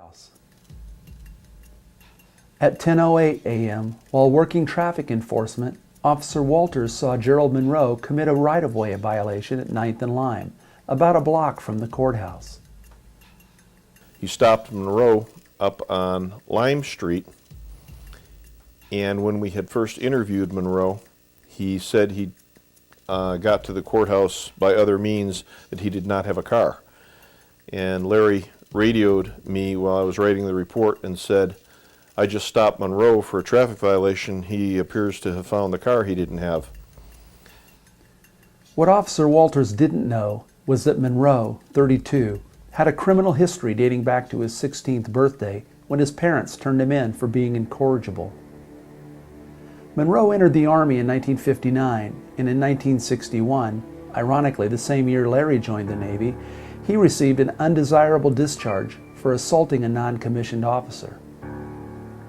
courthouse. At 10:08 a.m., while working traffic enforcement, Officer Walters saw Gerald Monroe commit a right-of-way violation at 9th and Lime, about a block from the courthouse. He stopped Monroe up on Lime Street, and when we had first interviewed Monroe, he said he got to the courthouse by other means, that he did not have a car. And Larry radioed me while I was writing the report and said, "I just stopped Monroe for a traffic violation. He appears to have found the car he didn't have." What Officer Walters didn't know was that Monroe, 32, had a criminal history dating back to his 16th birthday when his parents turned him in for being incorrigible. Monroe entered the Army in 1959, and in 1961, ironically the same year Larry joined the Navy, he received an undesirable discharge for assaulting a non-commissioned officer.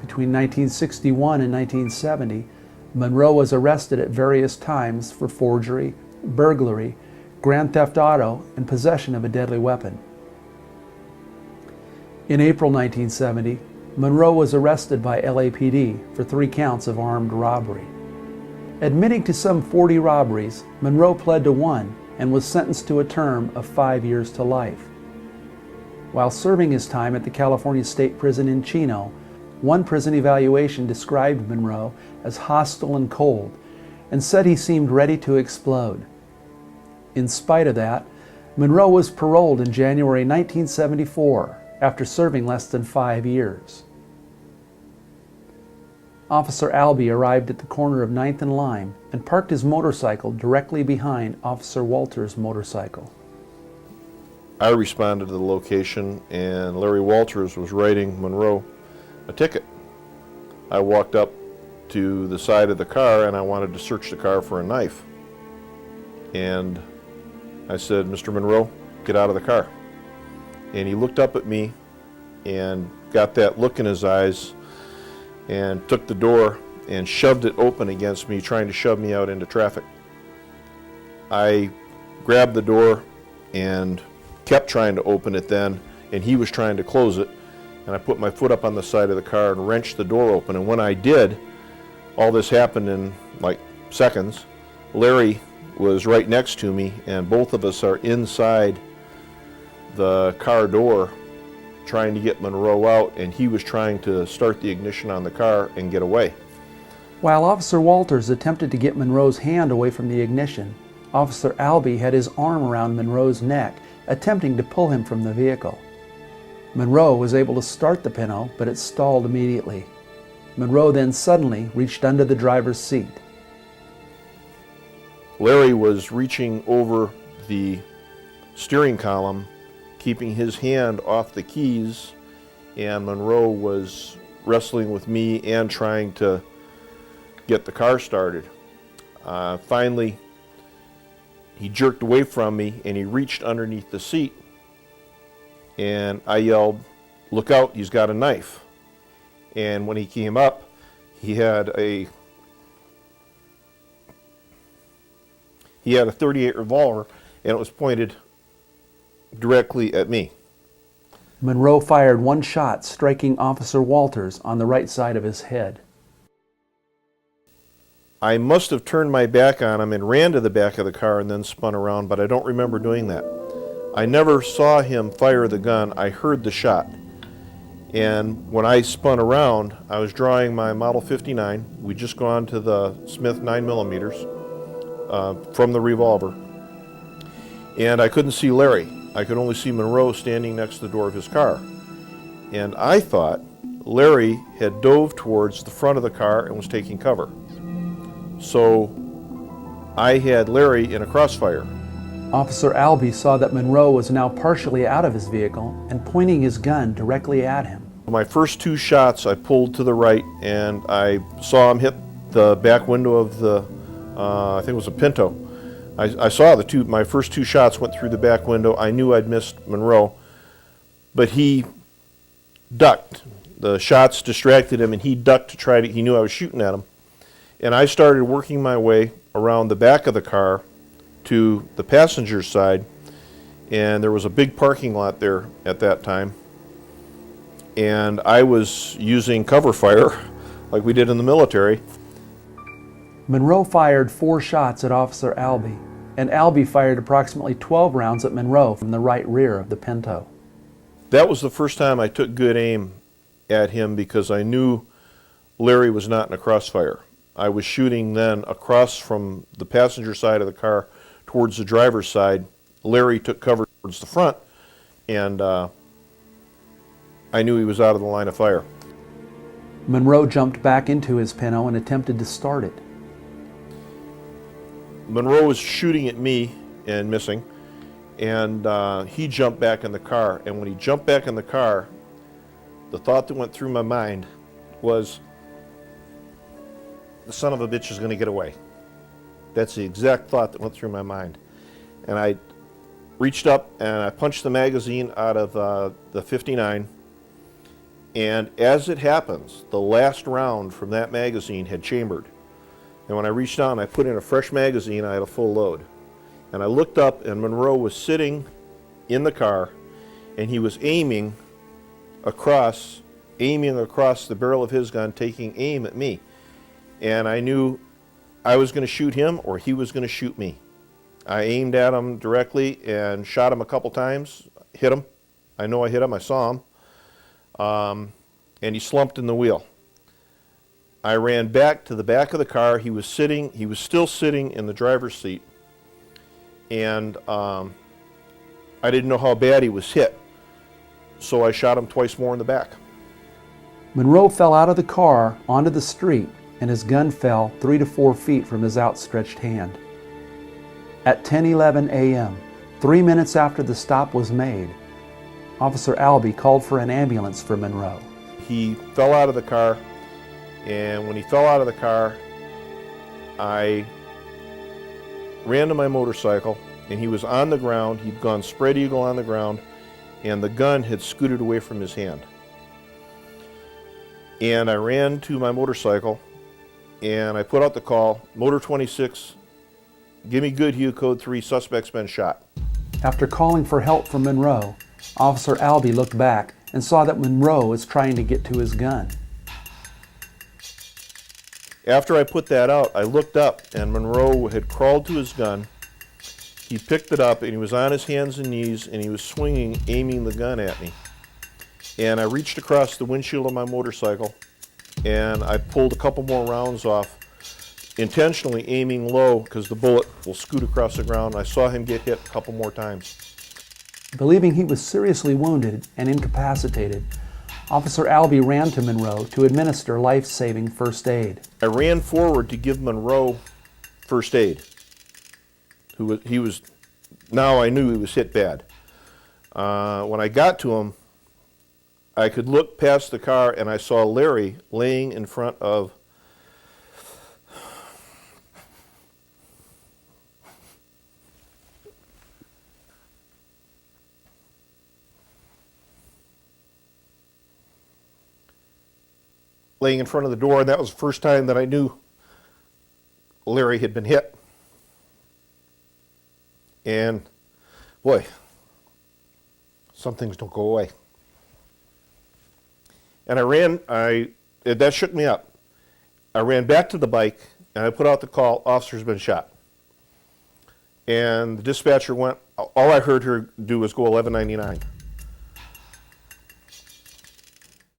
Between 1961 and 1970, Monroe was arrested at various times for forgery, burglary, grand theft auto, and possession of a deadly weapon. In April 1970, Monroe was arrested by LAPD for 3 counts of armed robbery. Admitting to some 40 robberies, Monroe pled to 1 and was sentenced to a term of 5 years to life. While serving his time at the California State Prison in Chino, one prison evaluation described Monroe as hostile and cold and said he seemed ready to explode. In spite of that, Monroe was paroled in January 1974 after serving less than 5 years. Officer Albee arrived at the corner of 9th and Lime and parked his motorcycle directly behind Officer Walters' motorcycle. I responded to the location, and Larry Walters was writing Monroe a ticket. I walked up to the side of the car and I wanted to search the car for a knife. And I said, "Mr. Monroe, get out of the car." And he looked up at me and got that look in his eyes and took the door and shoved it open against me, trying to shove me out into traffic. I grabbed the door and kept trying to open it then, and he was trying to close it. And I put my foot up on the side of the car and wrenched the door open. And when I did, all this happened in like seconds. Larry was right next to me, and both of us are inside the car door trying to get Monroe out, and he was trying to start the ignition on the car and get away. While Officer Walters attempted to get Monroe's hand away from the ignition, Officer Albee had his arm around Monroe's neck, attempting to pull him from the vehicle. Monroe was able to start the Pinto, but it stalled immediately. Monroe then suddenly reached under the driver's seat. Larry was reaching over the steering column, keeping his hand off the keys, and Monroe was wrestling with me and trying to get the car started. Finally, he jerked away from me and he reached underneath the seat, and I yelled, "Look out, he's got a knife." And when he came up, he had a 38 revolver, and it was pointed directly at me. Monroe fired 1 shot, striking Officer Walters on the right side of his head. I must have turned my back on him and ran to the back of the car and then spun around, but I don't remember doing that. I never saw him fire the gun. I heard the shot. And when I spun around, I was drawing my Model 59. We'd just gone to the Smith 9mm from the revolver. And I couldn't see Larry. I could only see Monroe standing next to the door of his car. And I thought Larry had dove towards the front of the car and was taking cover. So I had Larry in a crossfire. Officer Albee saw that Monroe was now partially out of his vehicle and pointing his gun directly at him. My first 2 shots, I pulled to the right and I saw him hit the back window of the, I think it was a Pinto. I saw my first 2 shots went through the back window. I knew I'd missed Monroe, but he ducked. The shots distracted him and he ducked to he knew I was shooting at him. And I started working my way around the back of the car to the passenger side, and there was a big parking lot there at that time. and I was using cover fire like we did in the military. Monroe fired 4 shots at Officer Albee, and Albee fired approximately 12 rounds at Monroe from the right rear of the Pinto. That was the first time I took good aim at him because I knew Larry was not in a crossfire. I was shooting then across from the passenger side of the car towards the driver's side. Larry took cover towards the front, and I knew he was out of the line of fire. Monroe jumped back into his Pinto and attempted to start it. Monroe was shooting at me and missing, and he jumped back in the car. And when he jumped back in the car, the thought that went through my mind was, the son of a bitch is going to get away. That's the exact thought that went through my mind. And I reached up and I punched the magazine out of the 59. And as it happens, the last round from that magazine had chambered. And when I reached down, I put in a fresh magazine, I had a full load. And I looked up, and Monroe was sitting in the car, and he was aiming across the barrel of his gun, taking aim at me. And I knew I was going to shoot him or he was going to shoot me. I aimed at him directly and shot him a couple times, hit him. I know I hit him, I saw him. And he slumped in the wheel. I ran back to the back of the car. He was still sitting in the driver's seat. And I didn't know how bad he was hit. So I shot him twice more in the back. Monroe fell out of the car onto the street, and his gun fell 3 to 4 feet from his outstretched hand. At 10:11 a.m., 3 minutes after the stop was made, Officer Albee called for an ambulance for Monroe. He fell out of the car, and when he fell out of the car, I ran to my motorcycle, and he was on the ground. He'd gone spread eagle on the ground, and the gun had scooted away from his hand. And I ran to my motorcycle, and I put out the call, Motor 26, give me good Hugh, code 3, suspect's been shot. After calling for help from Monroe, Officer Albee looked back and saw that Monroe was trying to get to his gun. After I put that out, I looked up, and Monroe had crawled to his gun. He picked it up, and he was on his hands and knees, and he was swinging, aiming the gun at me. And I reached across the windshield of my motorcycle, and I pulled a couple more rounds off, intentionally aiming low because the bullet will scoot across the ground. I saw him get hit a couple more times. Believing he was seriously wounded and incapacitated, Officer Albee ran to Monroe to administer life-saving first aid. I ran forward to give Monroe first aid. Now I knew he was hit bad. When I got to him, I could look past the car and I saw Larry laying in front of the door, and that was the first time that I knew Larry had been hit. And boy, some things don't go away. And that shook me up. I ran back to the bike and I put out the call, officer's been shot. And the dispatcher went, all I heard her do was go 1199.